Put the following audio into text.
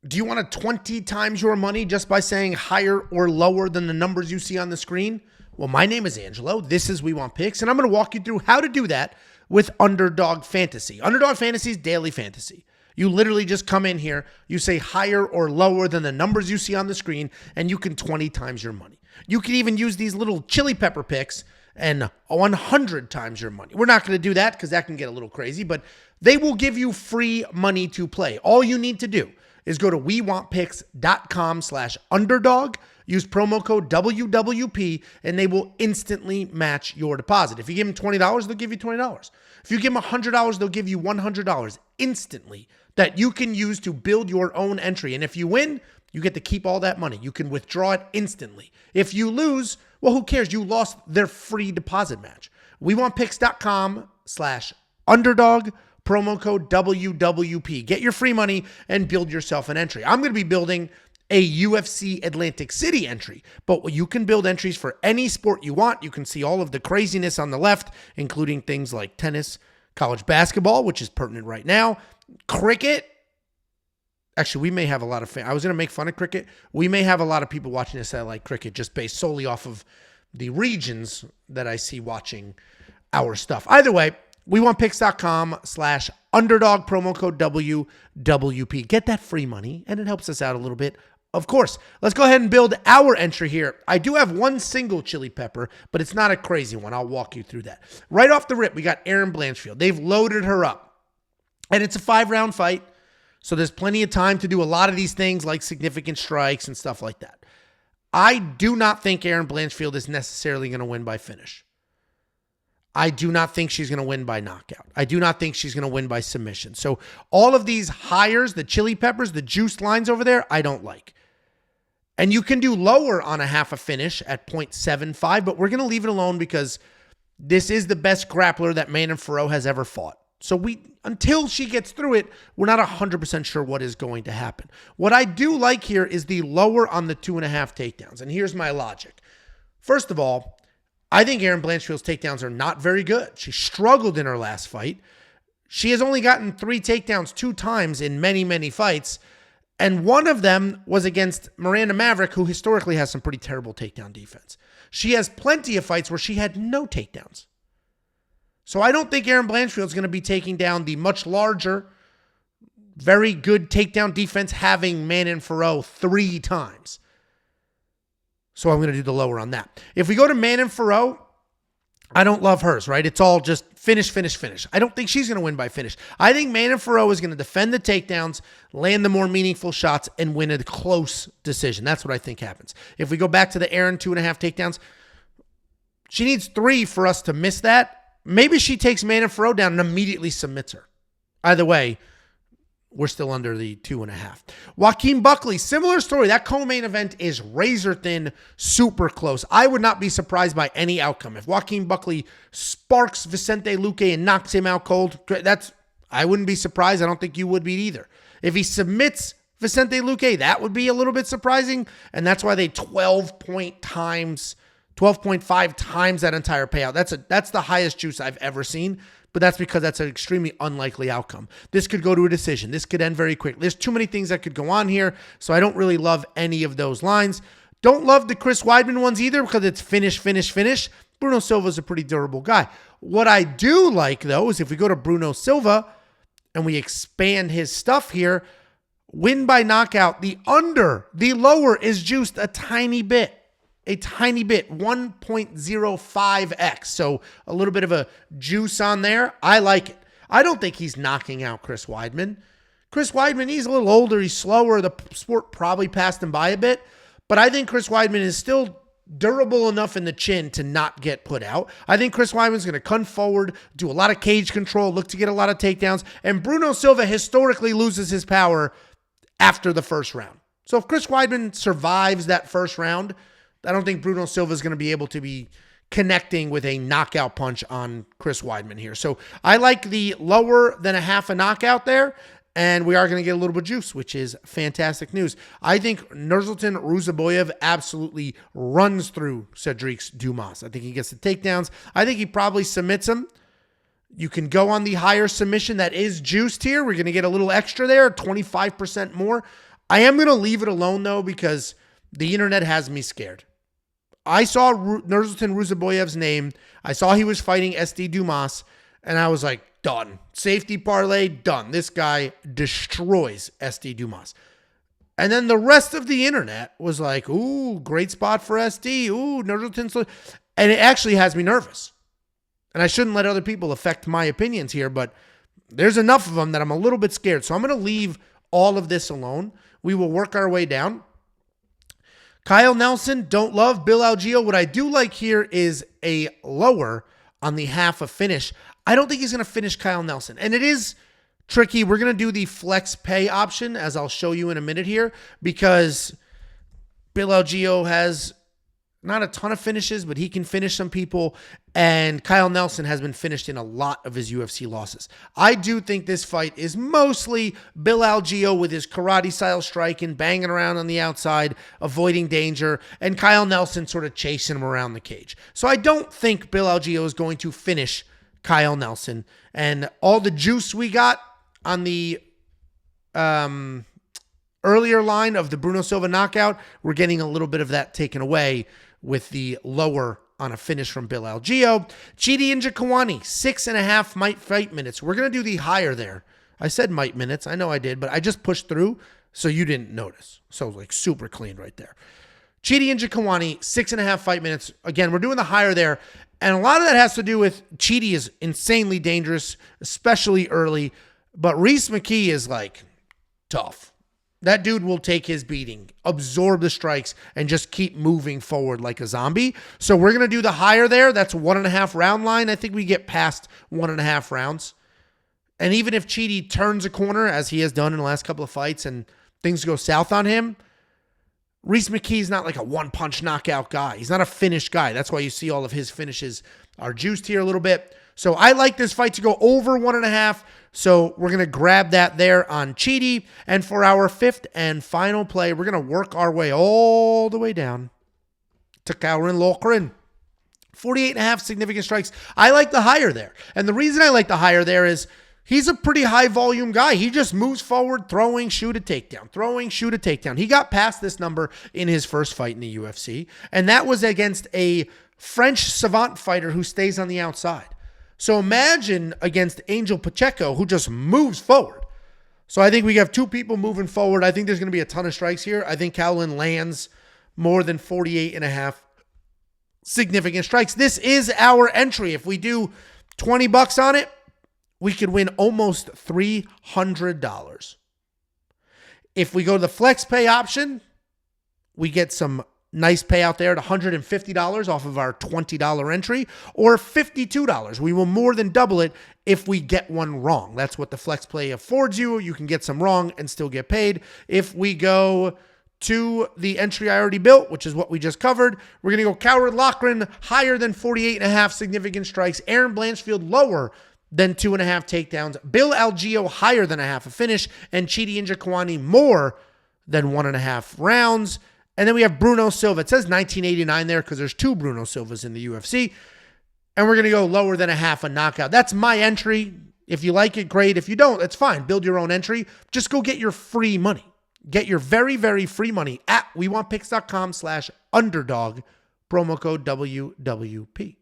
Do you want to 20 times your money just by saying higher or lower than the numbers you see on the screen? Well, my name is Angelo. This is We Want Picks, and I'm going to walk you through how to do that with Underdog Fantasy. Underdog Fantasy is daily fantasy. You literally just come in here, you say higher or lower than the numbers you see on the screen, and you can 20 times your money. You can even use these little chili pepper picks and 100 times your money. We're not going to do that because that can get a little crazy, but they will give you free money to play. All you need to do is go to wewantpicks.com/underdog, use promo code WWP, and they will instantly match your deposit. If you give them $20, they'll give you $20. If you give them $100, they'll give you $100 instantly that you can use to build your own entry. And if you win, you get to keep all that money. You can withdraw it instantly. If you lose, well, who cares? You lost their free deposit match. wewantpicks.com/underdog, promo code WWP. Get your free money and build yourself an entry. I'm going to be building a UFC Atlantic City entry, but you can build entries for any sport you want. You can see all of the craziness on the left, including things like tennis, college basketball, which is pertinent right now, cricket. Actually, we may have a lot of fans. I was going to make fun of cricket. We may have a lot of people watching this that like cricket just based solely off of the regions that I see watching our stuff. Either way, wewantpicks.com/underdog, promo code WWP. Get that free money, and it helps us out a little bit. Of course, let's go ahead and build our entry here. I do have one single chili pepper, but it's not a crazy one. I'll walk you through that. Right off the rip, we got Erin Blanchfield. They've loaded her up, and it's a 5-round fight. So there's plenty of time to do a lot of these things like significant strikes and stuff like that. I do not think Erin Blanchfield is necessarily going to win by finish. I do not think she's going to win by knockout. I do not think she's going to win by submission. So all of these hires, the chili peppers, the juiced lines over there, I don't like. And you can do lower on a half a finish at 0.75, but we're going to leave it alone because this is the best grappler that Manon Fiorot has ever fought. So until she gets through it, we're not 100% sure what is going to happen. What I do like here is the lower on the 2.5 takedowns. And here's my logic. First of all, I think Erin Blanchfield's takedowns are not very good. She struggled in her last fight. She has only gotten 3 takedowns 2 times in many, many fights. And one of them was against Miranda Maverick, who historically has some pretty terrible takedown defense. She has plenty of fights where she had no takedowns. So I don't think Erin Blanchfield is going to be taking down the much larger, very good takedown defense having Manon Fiorot 3 times. So I'm going to do the lower on that. If we go to Manon Fiorot, I don't love hers, right? It's all just finish, finish, finish. I don't think she's going to win by finish. I think Manon Fiorot is going to defend the takedowns, land the more meaningful shots, and win a close decision. That's what I think happens. If we go back to the Erin 2.5 takedowns, she needs 3 for us to miss that. Maybe she takes Manon Fiorot down and immediately submits her. Either way, we're still under the 2.5. Joaquin Buckley, similar story. That co-main event is razor thin, super close. I would not be surprised by any outcome. If Joaquin Buckley sparks Vicente Luque and knocks him out cold, I wouldn't be surprised. I don't think you would be either. If he submits Vicente Luque, that would be a little bit surprising. And that's why they 12.5 times that entire payout. That's the highest juice I've ever seen, but that's because that's an extremely unlikely outcome. This could go to a decision. This could end very quickly. There's too many things that could go on here, so I don't really love any of those lines. Don't love the Chris Weidman ones either because it's finish, finish, finish. Bruno Silva's a pretty durable guy. What I do like, though, is if we go to Bruno Silva and we expand his stuff here, win by knockout, the lower is juiced a tiny bit. 1.05x. So a little bit of a juice on there. I like it. I don't think he's knocking out Chris Weidman. Chris Weidman, he's a little older. He's slower. The sport probably passed him by a bit. But I think Chris Weidman is still durable enough in the chin to not get put out. I think Chris Weidman's going to come forward, do a lot of cage control, look to get a lot of takedowns. And Bruno Silva historically loses his power after the first round. So if Chris Weidman survives that first round, I don't think Bruno Silva is going to be able to be connecting with a knockout punch on Chris Weidman here. So I like the lower than a half a knockout there, and we are going to get a little bit of juice, which is fantastic news. I think Nursultan Ruziboev absolutely runs through Cedric Dumas. I think he gets the takedowns. I think he probably submits him. You can go on the higher submission that is juiced here. We're going to get a little extra there, 25% more. I am going to leave it alone, though, because the internet has me scared. I saw Nursultan Ruziboev's name. I saw he was fighting SD Dumas, and I was like, done. Safety parlay, done. This guy destroys SD Dumas. And then the rest of the internet was like, ooh, great spot for SD. Ooh, Nursultan. And it actually has me nervous. And I shouldn't let other people affect my opinions here, but there's enough of them that I'm a little bit scared. So I'm going to leave all of this alone. We will work our way down. Kyle Nelson, don't love. Bill Algeo. What I do like here is a lower on the half a finish. I don't think he's going to finish Kyle Nelson. And it is tricky. We're going to do the flex pay option, as I'll show you in a minute here, because Bill Algeo has not a ton of finishes, but he can finish some people. And Kyle Nelson has been finished in a lot of his UFC losses. I do think this fight is mostly Bill Algeo with his karate-style striking, banging around on the outside, avoiding danger, and Kyle Nelson sort of chasing him around the cage. So I don't think Bill Algeo is going to finish Kyle Nelson. And all the juice we got on the earlier line of the Bruno Silva knockout, we're getting a little bit of that taken away with the lower on a finish from Bill Algeo. Chidi Njokuani, 6.5 might fight minutes. We're going to do the higher there. I said might minutes. I know I did, but I just pushed through, so you didn't notice. So like super clean right there. Chidi Njokuani, 6.5 fight minutes. Again, we're doing the higher there. And a lot of that has to do with Chidi is insanely dangerous, especially early. But McKee is like tough. That dude will take his beating, absorb the strikes, and just keep moving forward like a zombie. So we're going to do the higher there. That's 1.5 round line. I think we get past 1.5 rounds. And even if Chidi turns a corner, as he has done in the last couple of fights, and things go south on him, McKee is not like a one-punch knockout guy. He's not a finished guy. That's why you see all of his finishes are juiced here a little bit. So I like this fight to go over 1.5. So we're going to grab that there on Chidi. And for our fifth and final play, we're going to work our way all the way down to Kaurin Louqerin. 48.5 significant strikes. I like the higher there. And the reason I like the higher there is he's a pretty high volume guy. He just moves forward, throwing, shoot a takedown, throwing, shoot a takedown. He got past this number in his first fight in the UFC. And that was against a French savant fighter who stays on the outside. So imagine against Angel Pacheco, who just moves forward. So I think we have two people moving forward. I think there's going to be a ton of strikes here. I think Kaurin lands more than 48.5 significant strikes. This is our entry. If we do $20 on it, we could win almost $300. If we go to the flex pay option, we get some nice payout there at $150 off of our $20 entry, or $52. We will more than double it if we get one wrong. That's what the flex play affords you. You can get some wrong and still get paid. If we go to the entry I already built, which is what we just covered, we're going to go Kaurin Louqerin higher than 48.5 significant strikes, Aaron Blanchfield lower than 2.5 takedowns, Bill Algeo higher than a half a finish, and Chidi Njokuani more than 1.5 rounds. And then we have Bruno Silva. It says 1989 there because there's two Bruno Silvas in the UFC. And we're going to go lower than a half a knockout. That's my entry. If you like it, great. If you don't, it's fine. Build your own entry. Just go get your free money. Get your very, very free money at wewantpicks.com/underdog, promo code WWP.